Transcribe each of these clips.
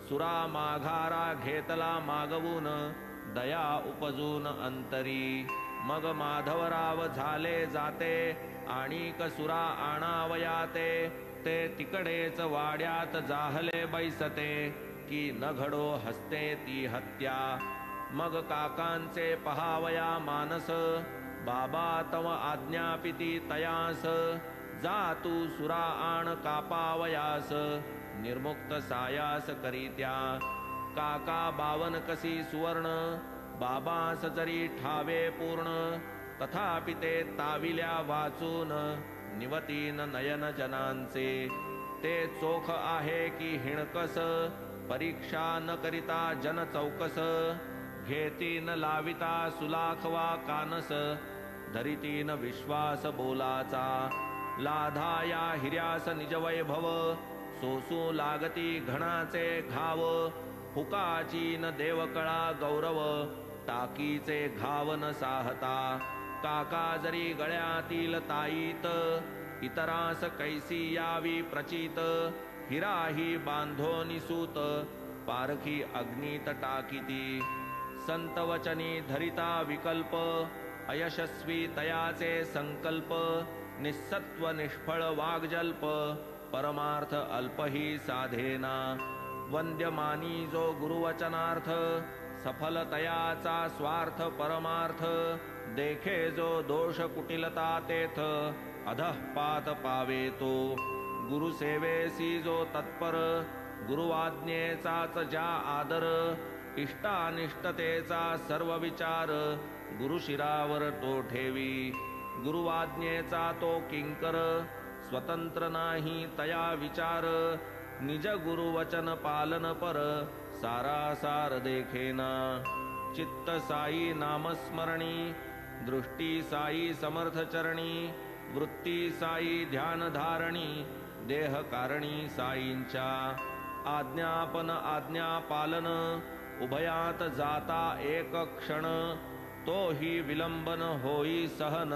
सुरा माघारा घेतला मागवून दया उपजून अंतरी. मग माधवराव झाले जाते आणि कसुरा आणावयाते. ते तिकडेच वाड्यात जाहले बैसते की न घडो हसते ती हत्या. मग काकांचे पहावया मानस बाबा तव आज्ञापिती तयास. जा तू सुरा आण कापावयास निर्मुक्त सायास करीत्या. काका 52 कसी सुवर्ण बाबास जरी ठावे पूर्ण. तथापि ते ताविल्या वाचून निवतीन नयन जनांचे. ते चोख आहे की हिणकस परीक्षा न करिता जन चौकस. घेतीन लाविता सुलाखवा कानस धरितीन विश्वास बोलाचा. लाधा या हिर्यास निज वैभव सोसू लागती घणाचे घाव. हुकाची न देवकळा गौरव टाकीचे घाव न साहता. काका जरी गळ्यातील ताईत इतरास कैसी यावी प्रचित. हिराही बांधोनी सूत पारखी अग्नीत टाकीती. संत वचनी धरिता विकल्प अयशस्वी तयाचे संकल्प. निस्सत्व निष्फळ वाग्जल्प परमार्थ अल्पही साधेना. वंद्यमानी जो गुरुवचनार्थ सफल तयाचा स्वार्थ परमार्थ. देखे जो दोष कुटिलता तेथ अधःपात पावे तो. गुरुसेवेसी जो तत्पर गुरुवाज्ञेचाच ज्या आदर. इष्टानिष्टतेचा सर्व विचार गुरुशिरावर तो ठेवी. गुरुवाज्ञेचा तो किंकर स्वतंत्र नाही तया विचार. निज गुरुवचन पालन पर सारासार देखेना. चित्त साई नामस्मरणी दृष्टी साई समर्थ चरणी. वृत्ती साई ध्यान धारणी देह कारणी साईंच्या. आज्ञापन आज्ञा पालन उभयात जाता एक क्षण. तो ही विलंबन होई सहन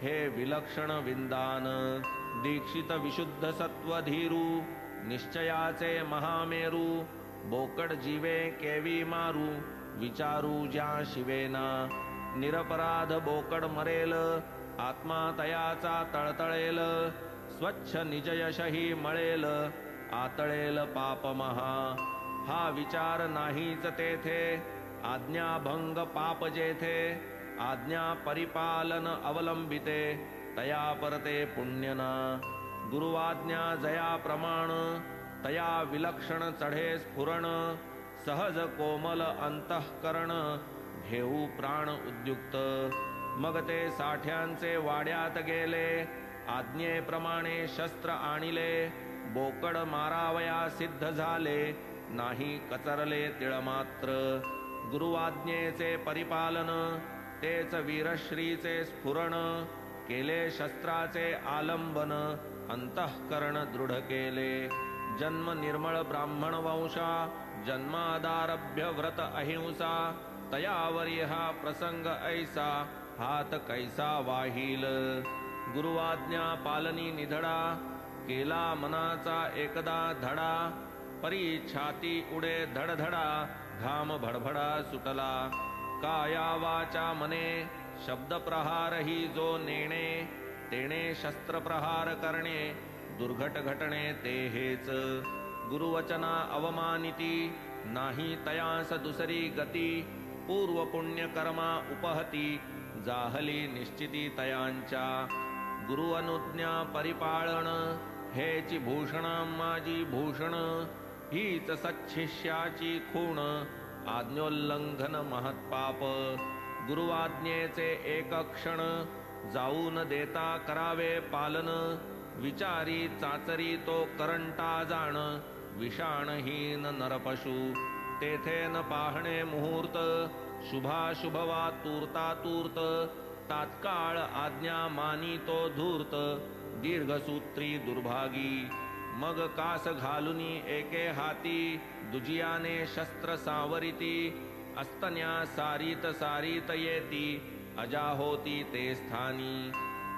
हे विलक्षण विंदान. दीक्षित विशुद्ध सत्व धीरू निश्चयाचे महामेरू. बोकड जीवे केवी मारू विचारू ज्या शिवेना. निरपराध बोकड मरेल आत्मा तयाचा तळतळेल. स्वच्छ निजयशही मळेल आतळेल पाप महा. हा विचार नाहीच तेथे आज्ञाभंग पाप जेथे. आज्ञा परिपालन अवलंबिते तया परते पुण्यना. गुरुवाज्ञा जया प्रमाण तया विलक्षण चढे स्फुरण. सहज कोमल अंतःकरण घेऊ प्राण उद्युक्त. मग ते साठ्यांचे वाड्यात गेले आज्ञेप्रमाणे शस्त्र आणिले. बोकड मारावया सिद्ध झाले नाही कचरले तिळमात्र. गुरुवाज्ञेचे परिपालन तेच वीरश्रीचे स्फुरण. केले शस्त्राचे आलंबन अंतःकरण दृढ केले. जन्म निर्मळ ब्राह्मण वंशा जन्मादारभ्य व्रत अहिंसा. तयावरी हा प्रसंग ऐसा हात कैसा वाहील. गुरुवाज्ञा पालनी निधडा केला मनाचा एकदा धडा. परी छाती उडे धडधडा घाम भडभडा सुटला. काया वाचा मने शब्द प्रहार ही जो नेणे. तेणे शस्त्र प्रहार करणे दुर्घट घटणे ते हेच. गुरुवचना अवमानिती नाही तयास दुसरी गती. पूर्व पुण्य कर्मा उपहती जाहली निश्चिती तयांच्या. गुरु अनुज्ञा परिपाळण हेची भूषण माझी भूषण. हीच सच्छिष्याची खूण आज्ञोल्लंघन महत्पाप. गुरुवाज्ञेचे एक क्षण जाऊन देता करावे पालन. विचारी चाचरी तो करंटा जाण विषाणहीन नरपशु. तेथे न पाहणे मुहूर्त शुभाशुभ वा तूर्ता तूर्त. तात्काळ आज्ञा मानी तो धूर्त दीर्घसूत्री दुर्भागी. मग कास घालुनी एके हाती दुजियाने शस्त्र सावरिती. अस्तन्या सारीत सारीत येती अजा होती ते स्थानी.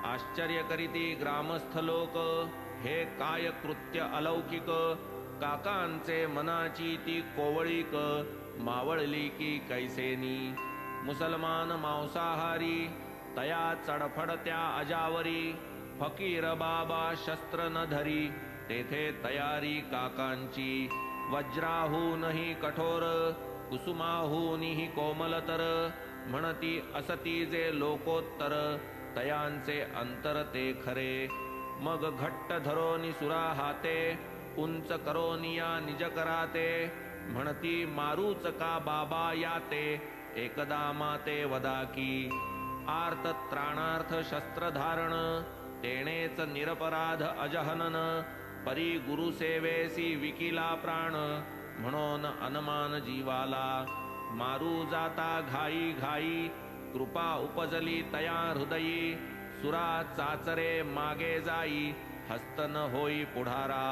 आश्चर्य करीती ग्रामस्थ लोक हे काय कृत्य अलौकिक. काकांचे मनाची ती कोवळीक मावळली की कैसेनी. मुसलमान मांसाहारी तया चडफडत्या अजावरी. फकीर बाबा शस्त्र न धरी तेथे तयारी काकांची. वज्राहूनही कठोर कुसुमाहूनही कोमलतर. म्हणती असती जे लोकोत्तर तयांचे अंतर ते खरे. मग घट्ट धरोनी सुरा हाते उंच करोनिया निज कराते. म्हणती मारूच का बाबा याते एकदा माते वदा की. आर्त त्राणार्थ शस्त्र धारण तेणेच निरपराध अजहनन. परी गुरुसेवेसी विकिला प्राण म्हणून अनमान जीवाला. मारू जाता घाई घाई कृपा उपजली तया हृदयी. सुरा चाचरे मागे जाई हस्त न होई पुढारा.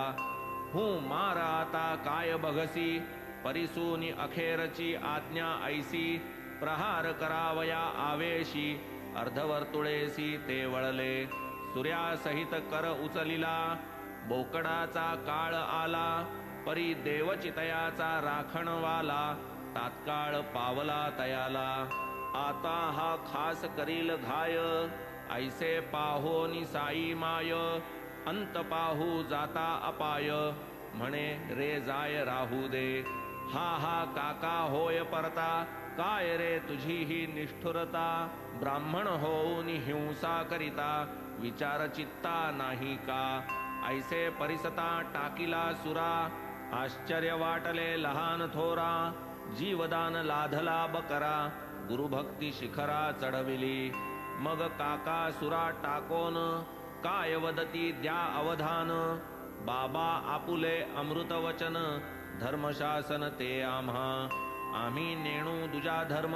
मार आता काय बघसी परिसूनी अखेरची आज्ञा ऐसी. प्रहार करावया आवेशी अर्धवर्तुळेसी ते वळले. सूर्यासहित कर उचलिला बोकडाचा काळ आला. परी देवचितयाचा राखणवाला तात्काळ पावला तयाला. आता हा खास करील घाय ऐसे पाहोनी साई माय. अंत पाहू जाता अपाय म्हणे रे जाय राहू दे. हा काका होय परता काय रे तुझी ही निष्ठुरता. ब्राह्मण होऊन हिंसा करिता विचार चित्ता नाही का. ऐसे परिसता टाकिला सुरा आश्चर्य वाटले लहान थोरा. जीवदान लाधला बकरा गुरुभक्ती शिखरा चढविली. मग काका सुरा टाकोन काय वदती द्या अवधान. बाबा आपुले अमृत वचन धर्मशासन ते आम्हा. आम्ही नेणू दुजा धर्म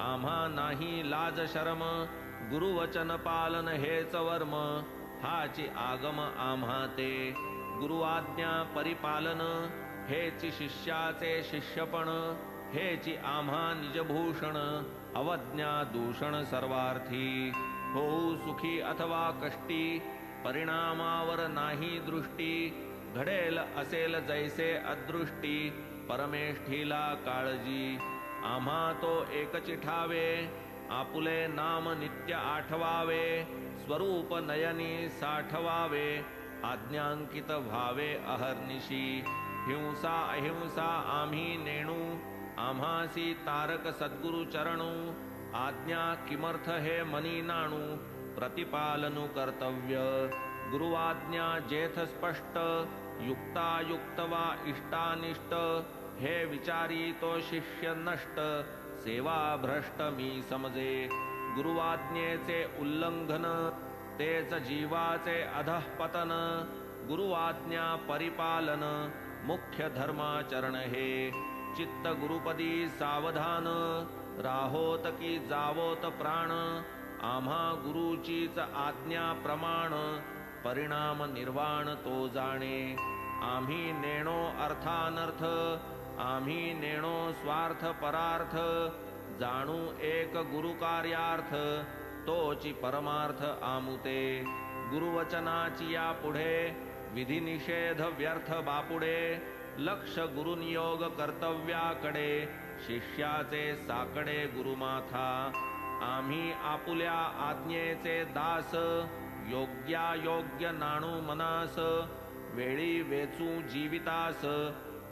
आम्हा नाही लाज शरम. गुरुवचन पालन हेच वर्म हाची आगम आम्हा ते. गुरुआज्ञा परिपालन हेची शिष्याचे शिष्यपण. हेची आम्हा निजभूषण अवज्ञा दूषण सर्वार्थी. होऊ सुखी अथवा कष्टी परिणामावर नाही दृष्टी. घडेल असेल जैसे अदृष्टी परमेष्ठीला काळजी. आम्हा तो एकची ठावे आपुले नाम नित्य आठवावे. स्वरूप नयनी साठवावे आज्ञांकित व्हावे अहर्निशी. हिंसा अहिंसा आम्ही नेणू आम्हासी तारक सद्गुरु चरणू. आज्ञा किमर्थ हे मनी नाणू प्रतिपालनु कर्तव्य. गुरुआज्ञा जेथ स्पष्ट युक्तायुक्त वा इष्टानिष्ट. हे विचारी तो शिष्य नष्ट सेवा भ्रष्ट मी समजे. गुरुआज्ञेचे उल्लंघन तेच जीवाचे अधःपतन. गुरुआज्ञा परिपालन मुख्य धर्माचरण हे. चित्त गुरुपदी सावधान राहोत की जावोत प्राण. आम्हा गुरुचीच आज्ञा प्रमाण परिणाम निर्वाण तो जाणे. आम्ही नेणो अर्थानर्थ आम्ही नेणो स्वार्थ परार्थ. जाणू एक गुरुकार्यार्थ तोची परमार्थ आमुते. गुरुवचनाची या पुढे विधी निषेध व्यर्थ बापुडे. लक्ष गुरुनियोग कर्तव्याकडे शिष्याचे साकडे गुरुमाथा. आम्ही आपुल्या आज्ञेचे दास योग्यायोग्य नाणू मनास. वेळी वेचू जीवितास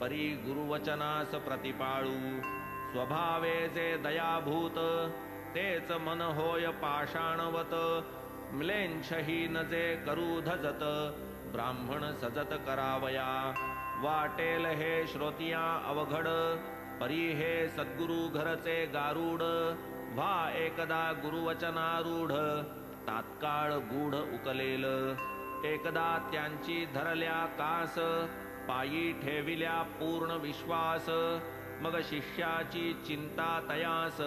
परी गुरुवचनास प्रतिपाळू. स्वभावे जे दयाभूत तेच मन होय पाषाणवत. म्लेच्छहीन जे करू धजत ब्राह्मण सजत करावया. वाटेल हे श्रोतिया अवघड परी हे सद्गुरु घरचे गारुड. व्हा एकदा गुरुवचनारूढ तात्काळ गूढ उकलेल. एकदा त्यांची धरल्या कास पायी ठेविल्या पूर्ण विश्वास. मग शिष्याची चिंता तयास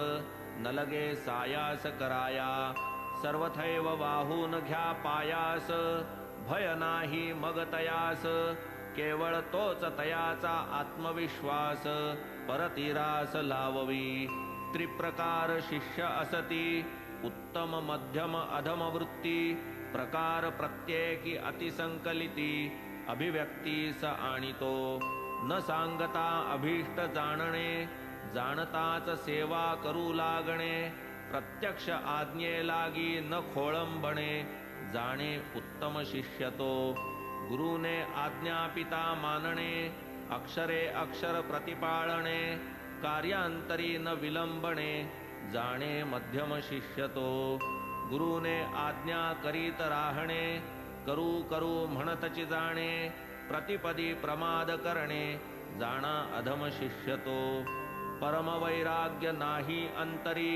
न लगे सायास कराया. सर्वथैव वाहून घ्या पायास भय नाही मग तयास. केवळ तोच तयाचा आत्मविश्वास परतीरास लाववी. त्रिप्रकार शिष्य असती उत्तम मध्यम अधम वृत्ती. प्रकार प्रत्येकी अतिसंकलिती अभिव्यक्तीस आणितो न सांगता अभीष्ट जाणणे जाणताच सेवा करू लागणे प्रत्यक्ष आज्ञे लागी न खोळंबणे जाणे उत्तम शिष्य तो गुरुने आज्ञापिता मानणे अक्षरे अक्षर प्रतिपाळणे कार्यांतरी न विलंबणे जाणे मध्यम शिष्य तो गुरुने आज्ञा करीत राहणे करू करू म्हणतची जाणे प्रतिपदी प्रमाद करणे जाणा अधम शिष्य तो परम वैराग्य नाही अंतरी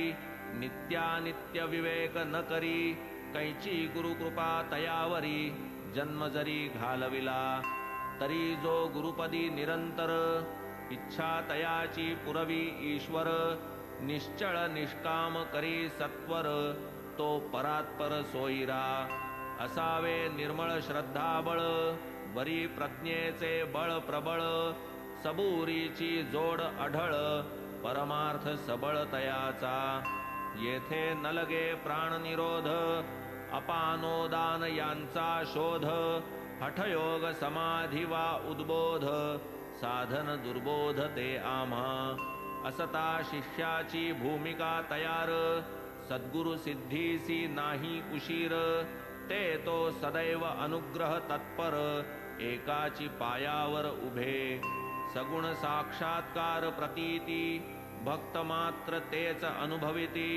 नित्यानित्य विवेक न करी कैची गुरुकृपा तयावरी जन्म जरी घालविला तरी जो गुरुपदी निरंतर इच्छा तयाची पुरवी ईश्वर निश्चळ निष्काम करी सत्वर तो परात्पर सोयीरा असावे निर्मळ श्रद्धाबळ बरी प्रज्ञेचे बळ प्रबळ सबुरीची जोड अढळ परमार्थ सबळ तयाचा येथे नलगे प्राणनिरोध अपानोदान यांचा शोध हठयोग समाधी वा उद्बोध साधन दुर्बोध ते आम्हा असता शिष्याची भूमिका तयार सद्गुरु सिद्धीसी नाही उशीर ते तो सदैव अनुग्रह तत्पर एकाची पायावर उभे सगुण साक्षात्कार प्रतीती भक्त मात्र तेच अनुभविती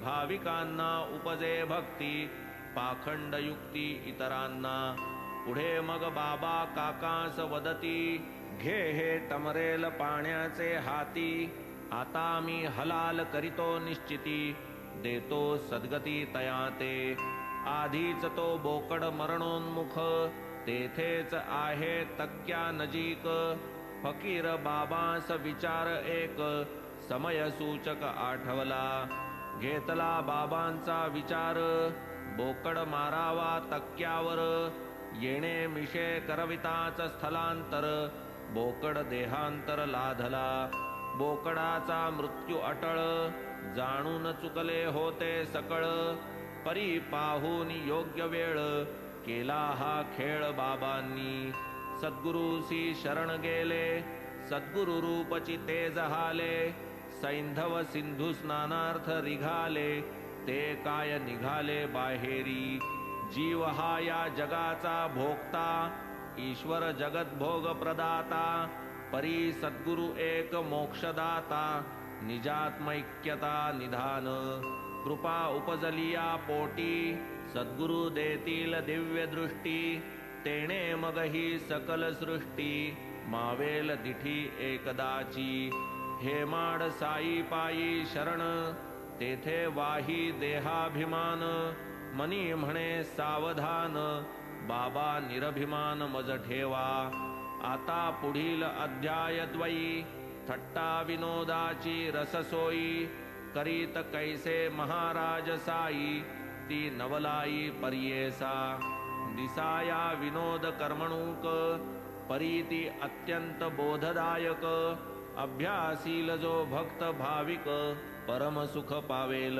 भाविकांना उपजे भक्ती पाखंड युक्ती इतरांना पुढे मग बाबा काकास वदती घे हे टमरेल पाण्याचे हाती आता मी हलाल करीतो निश्चिती देतो सद्गती तयाते आधीच तो बोकड मरणोन्मुख तेथेच आहे तक्क्या नजीक फकीर बाबास विचार एक समय सूचक आठवला घेतला बाबांचा विचार बोकड मारावा तक्क्यावर येणे मिशे करविताच स्थलांतर बोकड देहांतर लाधला बोकडाचा मृत्यू अटळ जाणून चुकले होते सकळ परी पाहून योग्य वेळ केला हा खेळ बाबांनी सद्गुरूसी शरण गेले सद्गुरु रूपची तेज हाले सैंधव सिंधू स्नानार्थ रिघाले ते काय निघाले बाहेरी जीव हा या जगाचा भोगता ईश्वर जगत भोग प्रदाता परी सद्गुरु एक मोक्षदाता निजात्मैक्यता निधान कृपा उपजलिया पोटी सद्गुरु देतील दिव्य दृष्टी तेणे मग ही सकल सृष्टी मावेल दिठी एकदाची हेमाड साई पायी शरण तेथे वाही देहाभिमान मनी म्हणे सावधान बाबा निरभिमान मज ठेवा आता पुढील अध्याय द्वयी थट्टा विनोदाची रससोयी करीत कैसे महाराज साई ती नवलाई पर्येसा दिसाया विनोद कर्मणूक परीती अत्यंत बोधदायक अभ्यासील जो भक्त भाविक परम सुख पावेल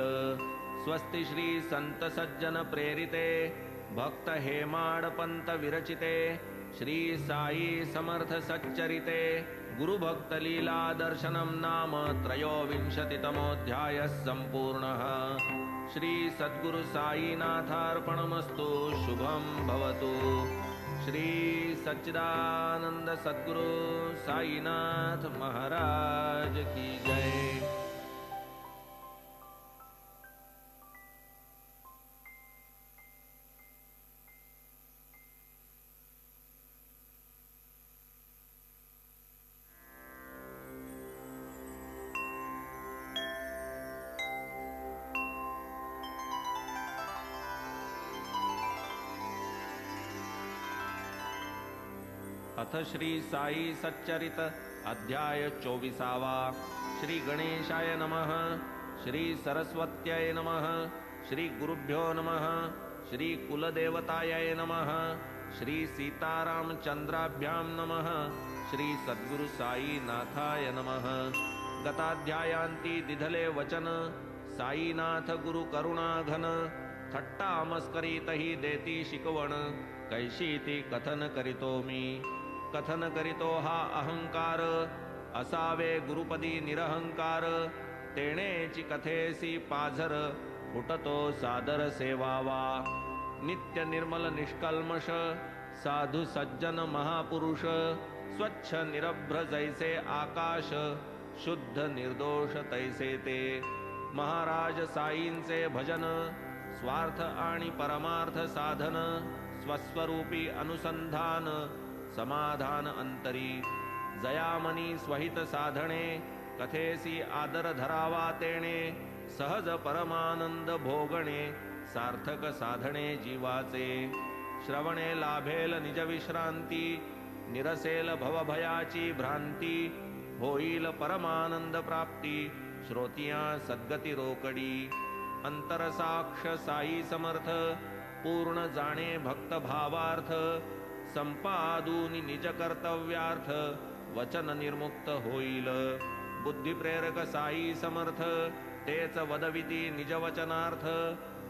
स्वस्ति श्री संत सज्जन प्रेरिते भक्त हेमाड पंत विरचिते श्री साई समर्थ सच्चरिते गुरु भक्त लीला दर्शनम नाम त्रयोविंशतितमोऽध्यायः सम्पूर्णः श्री सद्गुरु साईनाथार्पणमस्तु शुभं भवतु श्री सच्चिदानंद सद्गुरु साईनाथ महाराज की जय। अथ श्री साई सच्चरित अध्याय 24वा। श्री गणेशाय नमः, श्री सरस्वत्यै नमः, श्री गुरुभ्यो नमः, श्री कुलदेवतायै नमः, श्री सीतारामचंद्राभ्यां नमः, श्री सद्गुरु साईनाथाय नमः। गताध्यायांती दिधले वचन साईनाथ गुरु करुणा घन थट्टा मस्करीतही देती शिकवण कैशी ती कथन करीतो मी. कथन करीतो हा अहंकार, असावे गुरुपदी निरहंकार. तेणेची कथेसी पाझर, फुटतो सादर सेवावा. नित्य निर्मल निष्कल्मष, साधु सज्जन महापुरुष. स्वच्छ निरभ्र जैसे आकाश, शुद्ध निर्दोष तैसे ते. महाराज साईंचे भजन, स्वार्थ आणि परमार्थ साधन. स्वस्वरूपी अनुसंधान, समाधान अंतरी. जयामनी स्वहित साधणे, कथेसी आदर धरावा तेणे. सहज परमानंद भोगणे, सार्थक साधणे जीवाचे. श्रवणे लाभेल निज विश्रांती, निरसेल भवभयाची भ्रांती. होईल परमानंद प्राप्ती, श्रोतिया सद्गती रोकडी. अंतरसाक्ष साई समर्थ, पूर्ण जाणे भक्त भावार्थ. संपादूनि निज कर्तव्यार्थ, वचन निर्मुक्त होईल. बुद्धिप्रेरक साई समर्थ, तेच वदविती निज वचनार्थ.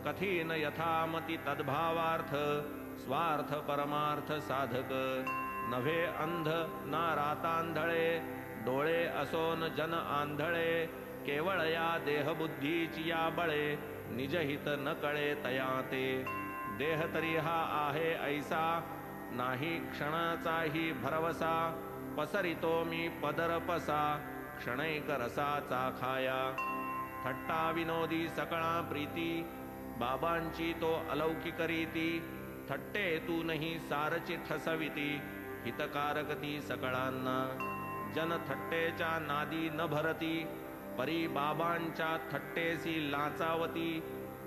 कथीन यथामती तद्भावार्थ, स्वार्थ परमार्थ साधक. नव्हे अंध ना रातांधळे, डोळे असोन जन आंधळे. केवळ या देहबुद्धीची या बळे, निजहित न कळे तया ते. देह तरी हा आहे ऐसा, नाही क्षणाचाही भरवसा. पसरितो मी पदरपसा, क्षणैक रसाचा खाया. थट्टा विनोदी सकळा प्रीती, बाबांची तो अलौकिक रीती. थट्टेतूनही सारची ठसविती, हितकारकती सकळांना. जन थट्टेच्या नादी न भरती, परी बाबांच्या थट्टेसी लाचावती.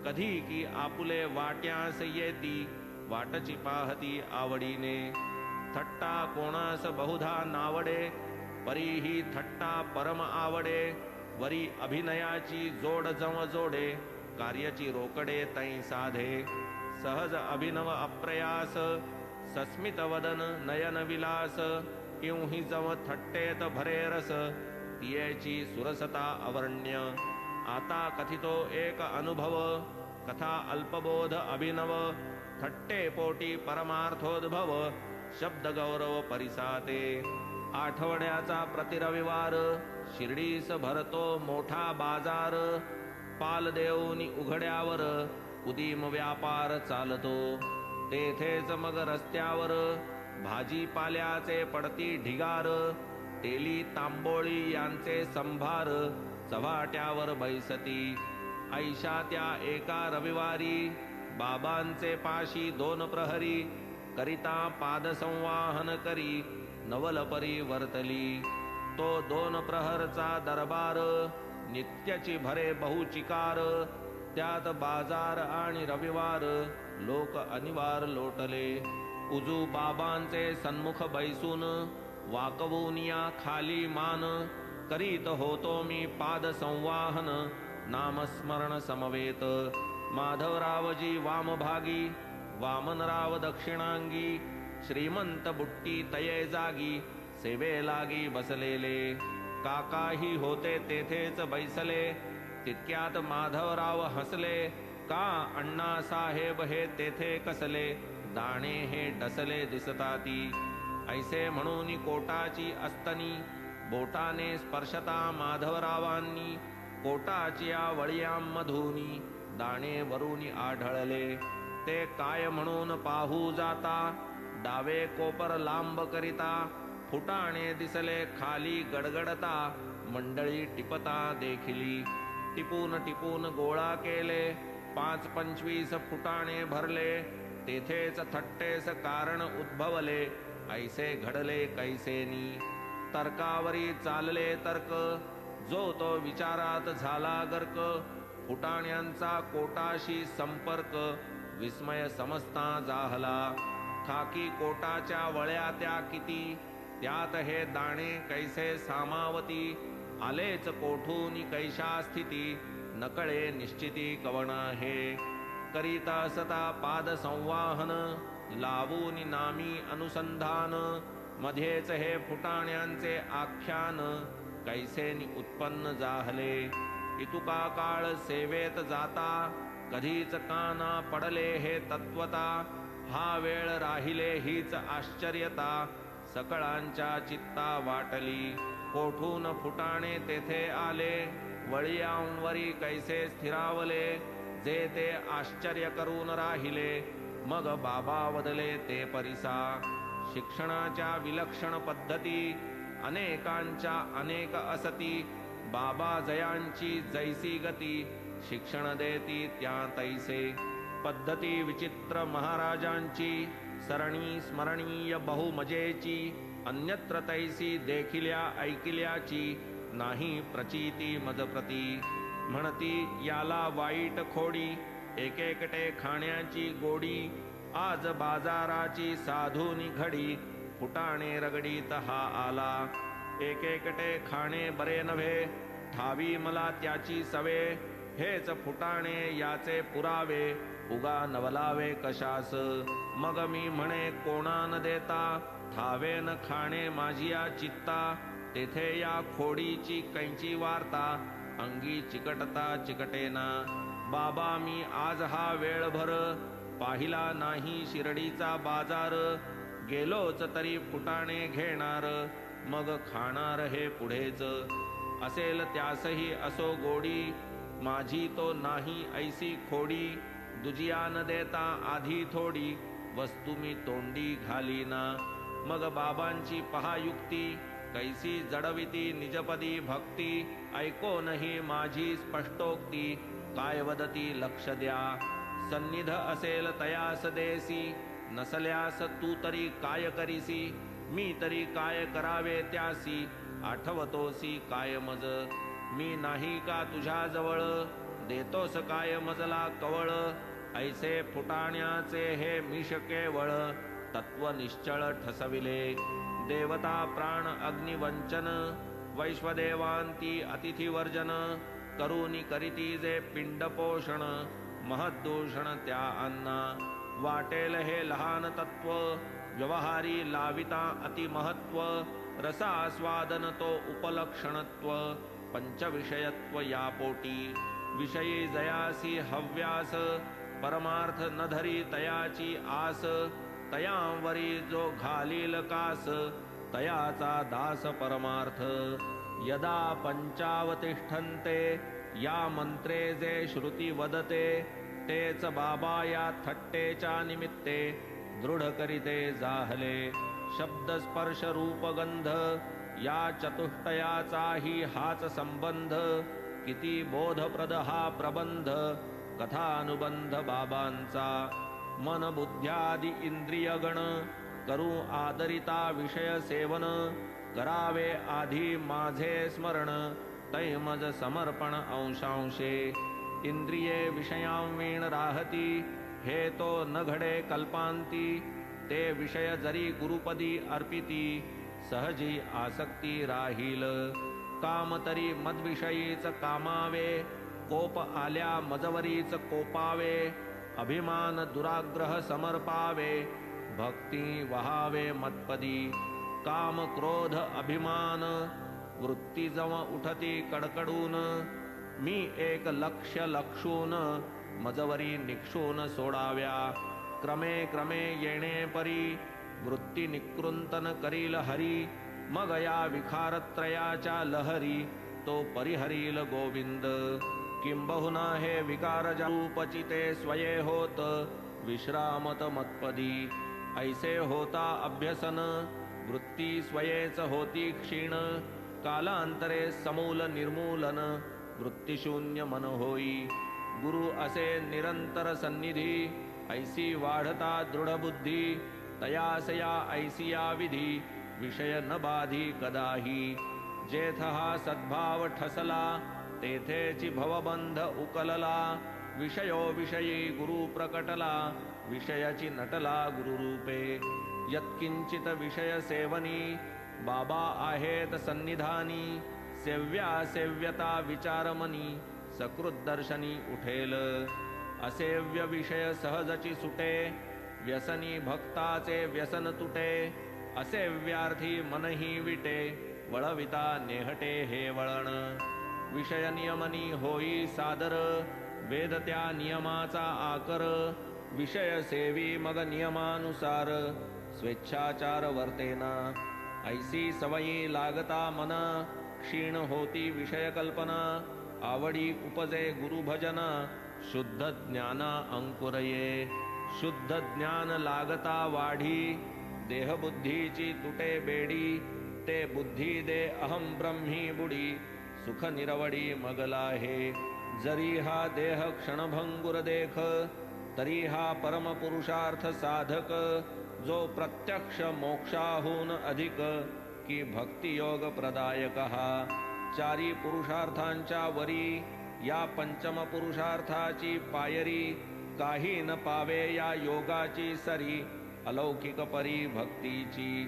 कधी की आपुले वाट्यास येती, वाटची पाहती आवडीने. थट्टा कोणास बहुधा नावडे, परी ही थट्टा परम आवडे. वरी अभिनयाची जोड जम जोडे, कार्याची रोकडे तै साधे. सहज अभिनव अप्रयास, सस्मित वदन नयन विलास. इवही जम थट्टेत भरे रस, तियेची सुरसता अवर्ण्य. आता कथितो एक अनुभव, कथा अल्पबोध अभिनव. थट्टे पोटी परमार्थोद्भव, शब्द गौरव परिसाते. आठवड्याचा प्रतिरविवार, शिर्डीस भरतो मोठा बाजार. पाल देऊनी उघड्यावर, उदीम व्यापार चालतो. तेथेच मग रस्त्यावर, भाजीपाल्याचे पडती ढिगार. तेली तांबोळी यांचे संभार, चव्हाट्यावर बैसती. ऐशा त्या एका रविवारी, बाबांचे पाशी दोन प्रहरी. करिता पादसंवाहन करी, नवल परी वर्तली. तो दोन प्रहरचा दरबार, नित्याची भरे बहुचिकार. त्यात बाजार आणि रविवार, लोक अनिवार लोटले. उजू बाबांचे सन्मुख बैसून, वाकवूनिया खाली मान. करीत होतो मी पाद संवाहन, नामस्मरण समवेत. माधवरावजी वामभागी, वामनराव दक्षिणांगी. श्रीमंत बुट्टी तये जागी, सेवे लागी बसलेले. काकाही होते तेथेच बैसले, तितक्यात माधवराव हसले. का अण्णा साहेब हे तेथे कसले, दाणे हे डसले दिसताती. ऐसे म्हणून कोटाची अस्तनी, बोटाने स्पर्शता माधवरावांनी. कोटाची वळियांमधूनी, दाणे वरूनी आढळले. ते काय म्हणून पाहू जाता, डावे कोपर लांब करिता. फुटाणे दिसले खाली गडगडता, मंडळी टिपता देखिली. टिपून टिपून गोळा केले, 5-25 फुटाणे भरले. तेथेच थट्टेस कारण उद्भवले, ऐसे घडले कैसेनी. तर्कावरी चालले तर्क, जो तो विचारात झाला गर्क. फुटाण्यांचा कोटाशी संपर्क, विस्मय समजता जाहला. खाकी कोटाच्या वळ्या त्या किती, त्यात हे दाणे कैसे सामावती. आलेच कोठून कैशा स्थिती, नकळे निश्चिती कवण हे. करीता असता पाद संवाहन, लावून नामी अनुसंधान. मध्येच हे फुटाण्यांचे आख्यान, कैसेनी उत्पन्न जाहले. इतुका काळ सेवेत जाता, कधीच काना पडले हे तत्वता. हा वेळ राहिले हीच आश्चर्यता, सकळांच्या चित्ता वाटली. कोठून फुटाणे तेथे आले, वळियांवरी कैसे स्थिरावले. जे ते आश्चर्य करून राहिले, मग बाबा वदले ते परिसा. शिक्षणाच्या विलक्षण पद्धती, अनेकांच्या अनेक असती. बाबा जयांची जैसी गती, शिक्षण देती त्या तैसे. पद्धती विचित्र महाराजांची, सरणी स्मरणीय बहुमजेची. अन्यत्र तैसी देखिल्या ऐकिल्याची, नाही प्रचिती मजप्रती. म्हणती याला वाईट खोडी, एकेकटे खाण्याची गोडी. आज बाजाराची साधूनी घडी, फुटाणे रगडीत हा आला. एकेकटे खाणे बरे नव्हे, ठावी मला त्याची सवे. हेच फुटाणे याचे पुरावे, उगा नवलावे कशास. मग मी म्हणे कोणा न देता, ठावेन खाणे माझिया चित्ता. तेथे या खोडीची कैंची वार्ता, अंगी चिकटता चिकटेना. बाबा मी आज हा वेळभर, पाहिला नाही शिर्डीचा बाजार. गेलोच तरी फुटाणे घेणार, मग खाणार हे पुढेच. असेल त्यासही असो गोडी, माझी तो नाही ऐसी खोडी. दुजिया न देता आधी थोडी, वस्तू मी तोंडी घालीना. मग बाबांची पहा युक्ती, कैसी जडविती निजपदी भक्ती. ऐको नाही माझी स्पष्टोक्ती, काय वदती लक्ष द्या. सन्निध असेल तयास देसी, नसल्यास तू तरी काय करीसी. मी तरी काय करावे त्यासी, आठवतोसी काय मज. मी नाही का तुझ्या जवळ, देतोस काय मजला कवळ. ऐसे फुटाण्याचे हे मिश केवळ, तत्व निश्चळ ठसविले. देवता प्राण अग्निवंचन, वैश्वदेवांती अतिथिवर्जन. करुनी करीती जे पिंड पोषण, महद्दूषण त्या अन्ना. वाटेल हे लहान तत्व, व्यवहारी लाविता अतिमहत्व. रसास्वादन तो उपलक्षणत्व, पंचविषयत्व या पोटी. विषयी जयासी हव्यास, परमार्थ न धरी तयाची आस. तयांवरी जो घालील कास, तयाचा दास परमार्थ. यदा पंचावतिष्ठन्ते, या मंत्रे जे श्रुती वदते. तेच बाबा या थट्टेच्या निमित्ते, दृढ करीते जाहले. शब्द स्पर्श रूप गंध, या चतुष्टयाचाही हाच संबंध. किती बोधप्रद हा प्रबंध, कथानुबंध बाबांचा. मन बुद्ध्यादी इंद्रियगण, करू आदरिता विषय सेवन. करावे आधी माझे स्मरण, तैमज समर्पण अंशांशे. इंद्रिये विषयांवीण राहती, हे तो न घडे कल्पांती. ते विषय जरी गुरुपदी अर्पिती, सहजी आसक्ती राहील. काम तरी मदविषयीच कामावे, कोप आल्या मजवरीच कोपावे. अभिमान दुराग्रह समर्पावे, भक्ती वहावे मत्पदी. काम क्रोध अभिमान, वृत्ती जव उठती कडकडून. मी एक लक्ष्य लक्षून, मजवरी निक्षून सोडाव्या. क्रमे क्रमे येणे परी, वृत्ती निकृंतन करील हरी. मग या विखारत्रयाच्या लहरी, तो परिहरील गोविंद. किंबहुना हे विकार रूपचिते स्वये होत, विश्रामत मतपदी. ऐसे होता अभ्यसन, वृत्ती स्वयेच होती क्षीण. कालांतरे समूल निर्मूलन, वृत्तिशून्य मन होई. गुरु असे निरंतर सन्निधी, ऐसी वाढता दृढ बुद्धी. तयासया ऐसिया विधी, विषय न बाधी कदाही. जेथ हा सद्भाव ठसला, तेथेची भवबंध उकलला. विषयो विषयी गुरु प्रकटला, विषयाची नटला गुरुरूपे. यत्किंचित विषय सेवनी, बाबा आहेत सन्निधानी. सेव्या सेव्यता विचारमनी, सकृत दर्शनी उठेल. असेव्य विषय सहजची सुटे, व्यसनी भक्ताचे व्यसन तुटे. असेव्यार्थी मनही विटे, वळविता नेहटे हे वळण. विषय नियमनी होई सादर, वेद त्या नियमाचा आकर. विषय सेवी मग नियमानुसार स्वेच्छाचार वर्तेना. ऐसी सवयी लागता मन क्षीण होती विषय कल्पना. आवडी उपजे गुरुभजन शुद्ध ज्ञाना अंकुरये. शुद्ध ज्ञान लागता वाढी देहबुद्धीची तुटे बेडी. ते बुद्धी दे अहम ब्रह्मी बुडी सुख निरवडी मगला हे. जरी हा देह क्षणभंगुर देख तरी हा परम पुरुषार्थ साधक. जो प्रत्यक्ष मोक्षाहून अधिक की भक्ती योग प्रदायक हा. चारी पुरुषार्थांच्या वरी या पंचम पुरुषार्थाची पायरी. काही न पावे या योगाची सरी अलौकिक परी भक्तीची.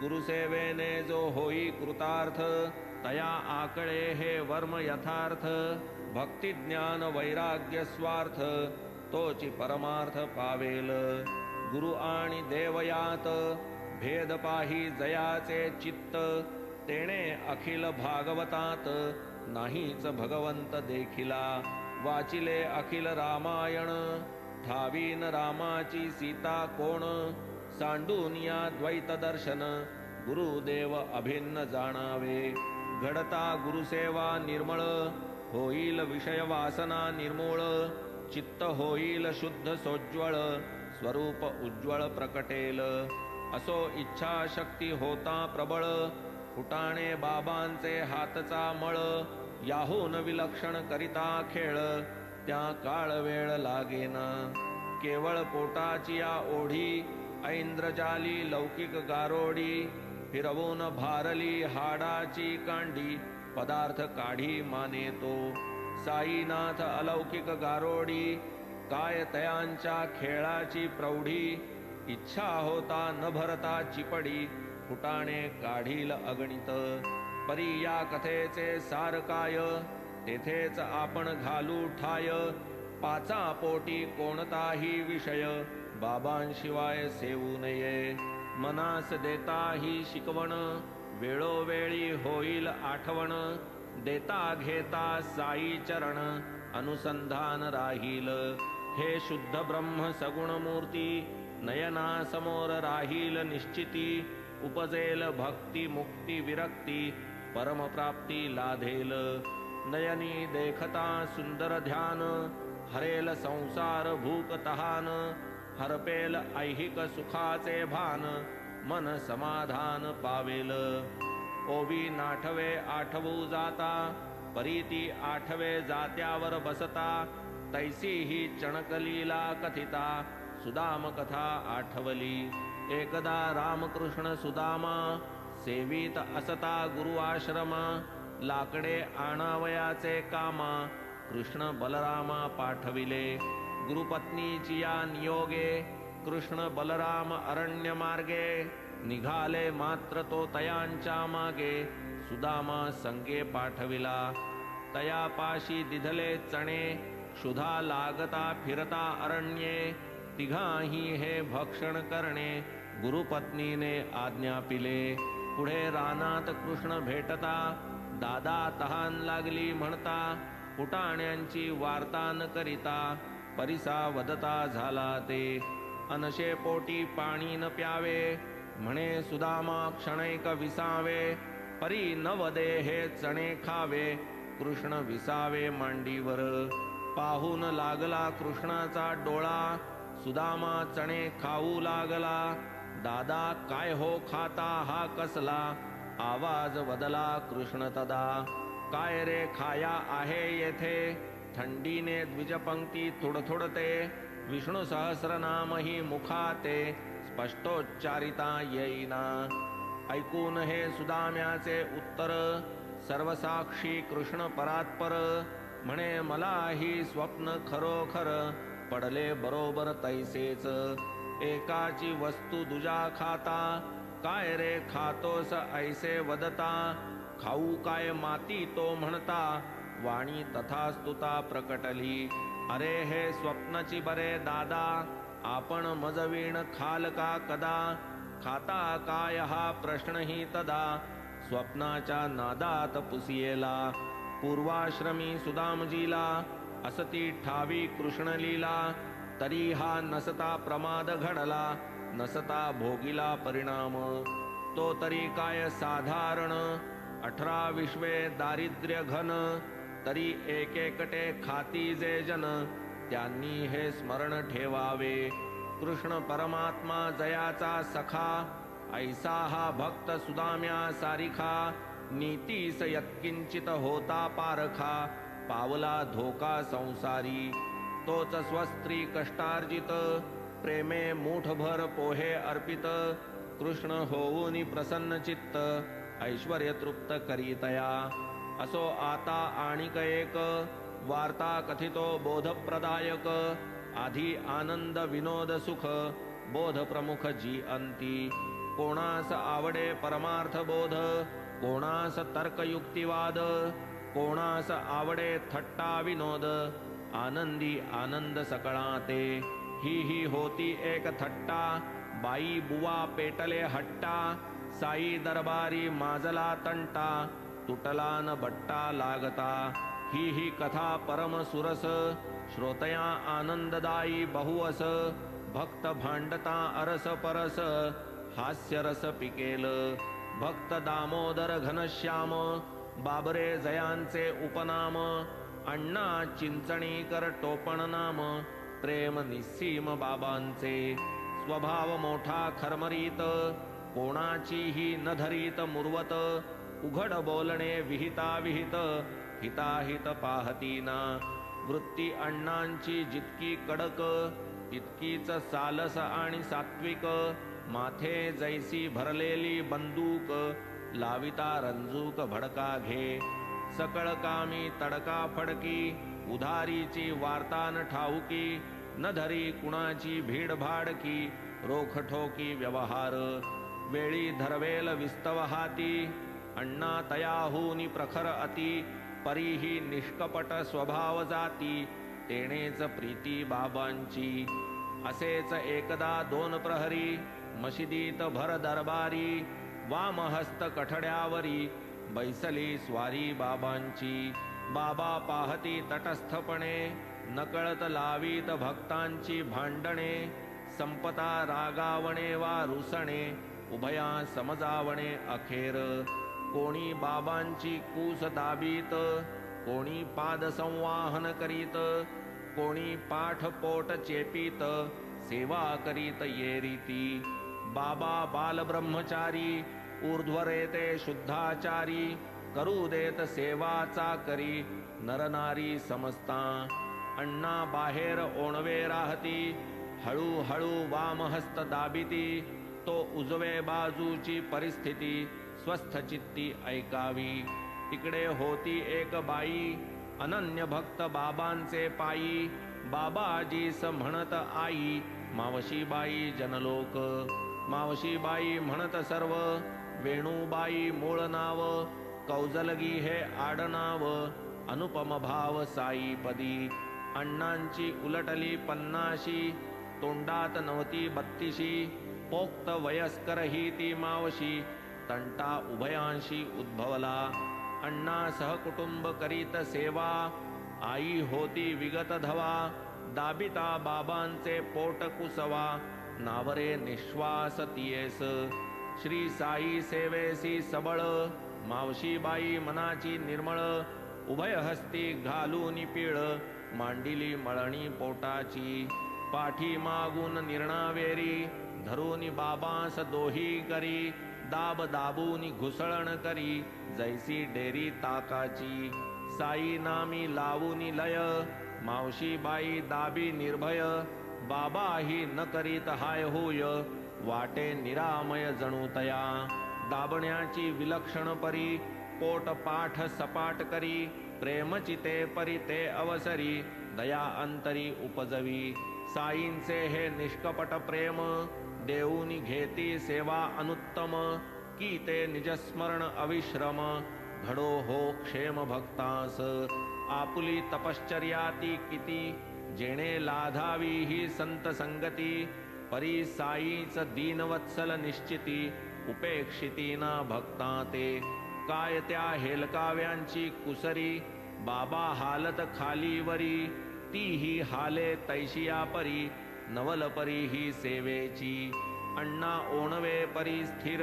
गुरुसेवेने जो होई कृतार्थ तया आकळे हे वर्म यथार्थ. भक्ती ज्ञान वैराग्य स्वार्थ तोची परमार्थ पावेल. गुरु आणि देवयात भेद पाही जयाचे चित्त. तेणे अखिल भागवतात नाहीच भगवंत देखिला. वाचिले अखिल रामायण ठावीन रामाची सीता कोण. सांडूनिया द्वैत दर्शन गुरुदेव अभिन्न जाणावे. घडता गुरुसेवा निर्मळ होईल विषय वासना निर्मूळ. चित्त होईल शुद्ध सोज्वळ स्वरूप उज्ज्वल प्रकटेल. असो इच्छा शक्ती होता प्रबळ फुटाणे बाबांचे हातचा मळ. याहून विलक्षण करिता खेळ त्या काळ वेळ लागेना. केवळ पोटाची या ओढी ऐंद्रजाली लौकिक गारोडी. फिरवून भारली हाडाची कांडी पदार्थ काढी माने तो. साईनाथ अलौकिक गारोडी काय तयांच्या खेळाची प्रौढी. इच्छा होता न भरता चिपडी फुटाणे काढील अगणित. परी या कथेचे सार काय तेथेच आपण घालू ठाय. पाचा पोटी कोणताही विषय बाबांशिवाय सेवू नये. मनास देता ही शिकवण वेळोवेळी होईल आठवण. देता घेता साई चरण अनुसंधान राहील. हे शुद्ध ब्रह्म सगुण मूर्ती नयना समोर राहील निश्चिती. उपजेल भक्ती मुक्ती विरक्ती परमप्राप्ती लाधेल. नयनी देखता सुंदर ध्यान हरेल संसार भूक तहान. हरपेल ऐहिक सुखाचे भान मन समाधान पावेल. ओवी नाठवे आठवू जाता परीती आठवे जात्यावर बसता. तैसी ही चणकलीला कथिता सुदाम कथा आठवली. एकदा रामकृष्ण सुदामा सेवित असता गुरु आश्रमा. लाकडे आणावयाचे कामा कृष्ण बलरामा पाठविले. गुरुपत्नीची या नियोगे कृष्ण बलराम अरण्य मार्गे. निघाले मात्र तो तयांच्या मागे सुदामा संगे पाठविला. तयापाशी दिधले चणे क्षुधा लागता फिरता अरण्ये. तिघाही हे भक्षण करणे गुरुपत्नीने आज्ञापिले. पुढे रानात कृष्ण भेटता दादा तहान लागली म्हणता. फुटाण्यांची वार्ता न करिता परिसा वदता झाला ते. अनशे पोटी पाणी न प्यावे म्हणे सुदामा क्षणैक विसावे. परी न वदे हे चणे खावे कृष्ण विसावे मांडीवर. पाहून लागला कृष्णाचा डोळा सुदामा चणे खाऊ लागला. दादा काय हो खाता हा कसला आवाज वदला कृष्ण तदा. काय रे खाया आहे येथे थंडीने द्विजपंक्ती थुडथुडते. विष्णू सहस्रनाम ही मुखाते स्पष्टोच्चारिता येईना. ऐकून हे सुदाम्याचे उत्तर सर्वसाक्षी कृष्ण परात्पर. म्हणे मला ही स्वप्न खरोखर पडले बरोबर तैसेच. एकाची वस्तू दुजा खाता काय रे खातोस ऐसे वदता. खाऊ काय माती तो म्हणता वाणी तथास्तुता प्रकटली. अरे हे स्वप्नची बरे दादा आपण मजवीण खाल का कदा. खाता काय हा प्रश्नही तदा स्वप्नाच्या नादात पुसियेला. पूर्वाश्रमी सुदामजीला असती ठावी कृष्णलीला. तरी हा नसता प्रमाद घडला, नसता भोगिला परिणाम. तो तरी काय साधारण 18 विश्वे दारिद्र्य घन, तरी एकेकटे खाती जे जन, त्यांनी हे स्मरण ठेवावे. कृष्ण परमात्मा जयाचा सखा, ऐसा हा भक्त सुदाम्या सारिखा. नीतीस यत्किंचित होता पारखा, पावला धोका संसारी. तोच स्वस्त्री कष्टार्जित, प्रेमे मूठभर पोहे अर्पित. कृष्ण होऊनी प्रसन्न चित्त, ऐश्वर्य तृप्त करीतया. असो आता आणिक एक, वार्ता कथितो बोधप्रदायक. आधी आनंद विनोद सुख, बोध प्रमुख जी अंती. कोणास आवडे परमार्थ बोध, कोणास तर्कयुक्तिवाद. कोणास आवडे थट्टा विनोद, आनंदी आनंद सकळाते. ही होती एक थट्टा, बाई बुवा पेटले हट्टा. साई दरबारी माजला तंटा, तुटला न बट्टा लागता. ही कथा परम सुरस, श्रोतया आनंददायी बहुवस. भक्त भांडता अरस परस, हास्यरस पिकेल. भक्त दामोदर घनश्याम, बाबरे जयांचे उपनाम. अण्णा चिंचणीकर टोपण नाम, प्रेम निस्सीम बाबांचे. स्वभाव मोठा खरमरीत, कोणाचीही न धरीत मुरवत. उघड बोलणे विहिता विहित, हिताहित पाहतीना. वृत्ती अण्णांची जितकी कडक, तितकीच सालस आणि सात्विक. माथे जैसी भरलेली बंदूक, लाविता रंजूक भडका घे. सकळ कामी तडका फडकी, उधारीची वार्ता न ठाऊकी. न धरी कुणाची भीड भाडकी, रोखठोकी व्यवहार. वेळी धरवेल विस्तव हाती, अण्णा तयाहूनी प्रखर अति. परीही निष्कपट स्वभाव जाती, तेणेच प्रीती बाबांची. असेच एकदा 2 प्रहरी, मशिदीत भर दरबारी. वामहस्त कठड्यावरी, बैसली स्वारी बाबांची. बाबा पाहती तटस्थपणे, नकळत लावीत भक्तांची भांडणे. संपता रागावणे वा रुसणे, उभया समजावणे अखेर. कोणी बाबांची कूस दाबीत, कोणी पाद संवाहन करीत. कोणी पाठ पोट चेपीत, सेवा करीत ये रीती. बाबा बालब्रह्मचारी, ऊर्ध्वरेते शुद्धाचारी. करू देत सेवाचा करी, नरनारी समजता. अण्णा बाहेर ओणवे राहती, हळूहळू वामहस्त दाबिती. तो उजवे बाजूची परिस्थिती, स्वस्थ चित्ती ऐकावी. तिकडे होती एक बाई, अनन्य भक्त बाबांचे पायी. बाबाजीस म्हणत आई, मावशीबाई जनलोक. मावशीबाई म्हणत सर्व, वेणूबाई मूळ नाव. कौजलगी हे आडनाव, अनुपम भाव साईपदी. अण्णांची उलटली 50शी, तोंडात नव्हती 32शी. पोक्त वयस्कर ही ती मावशी, तंटा उभयांशी उद्भवला. अण्णा सहकुटुंब करीत सेवा, आई होती विगत धवा. दाबिता बाबांचे पोट कुसवा, नावरे निश्वास तियेस. श्री साई सेवेसी सबळ, मावशीबाई मनाची निर्मळ. उभय हस्ती घालून पीळ, मांडिली मळणी पोटाची. पाठी मागून निर्णावेरी, धरून बाबांस दोही करी. दाब दाबून घुसळण करी, जैसी डेरी ताकाची. साई नामी लावून लय, मावशीबाई दाबी निर्भय. बाबाही न करीत हाय होय, वाटे निरामय जणू तया. दाबण्याची विलक्षण परी, पोट पाठ सपाट करी. प्रेमचिते परी ते अवसरी, दया अंतरी उपजवी. साईंचे हे निष्कपट प्रेम, देऊनी घेती सेवा अनुत्तम. की ते निजस्मरण अविश्रम, घडो हो क्षेम भक्तास. आपुली तपश्चर्या ती किती, जेणे लाधावी ही संत संगती. परी साईच दीनवत्सल निश्चिती, उपेक्षिती ना भक्ता ते. काय त्या हेलकाव्यांची कुसरी, बाबा हालत खालीवरी. तीही हाले तैशिया परी नवल परी ही सेवेची अण्णा ओणवे परी स्थिर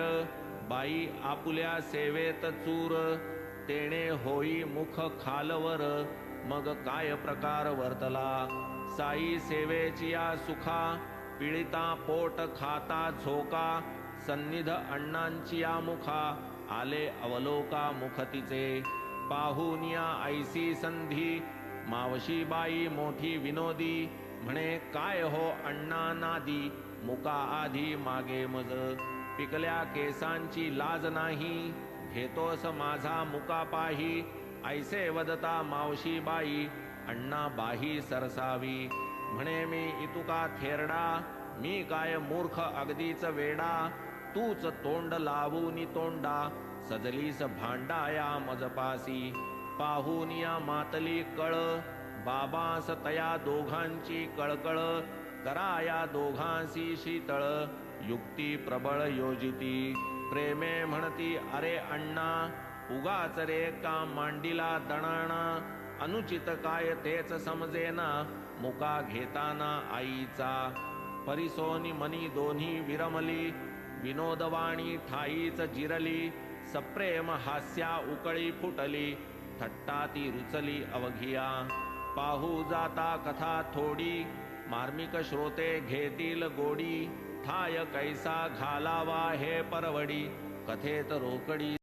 बाई आपुल्या सेवेत चूर तेणे होई मुख खालवर मग काय प्रकार वर्तला साई सेवेची या सुखा पिळिता पोट खाता झोका सन्निध अण्णांची या मुखा आले अवलोका मुख तिचे पाहुनिया ऐसी संधी मावशी बाई मोठी विनोदी म्हणे काय हो अण्णा नादी मुका आधी मागे मज पिकल्या केसांची लाज नाही घेतोस माझा मुका पाही ऐसे वदता मावशी बाई अण्णा बाही सरसावी म्हणे मी इतुका थेरडा मी काय मूर्ख अगदीच वेडा तूच तोंड लावूनी तोंडा सजलीस भांडाया मजपासी पाहुनिया मातली कळ बाबास तया दोघांची कळकळ कराया दोघांसी शीतळ युक्ती प्रबळ योजिती प्रेमे म्हणती अरे अण्णा उगाच रे का मांडीला दणाणा अनुचित काय तेच समजेना मुका घेताना आईचा परिसोनी मनी दोन्ही विरमली विनोदवाणी ठाईच जिरली सप्रेम हास्या उकळी फुटली थट्टा ती रुचली अवघिया पाहू जाता कथा थोडी मार्मिक श्रोते घेतील गोडी ठाय कैसा घालावा हे परवडी कथेत रोकडी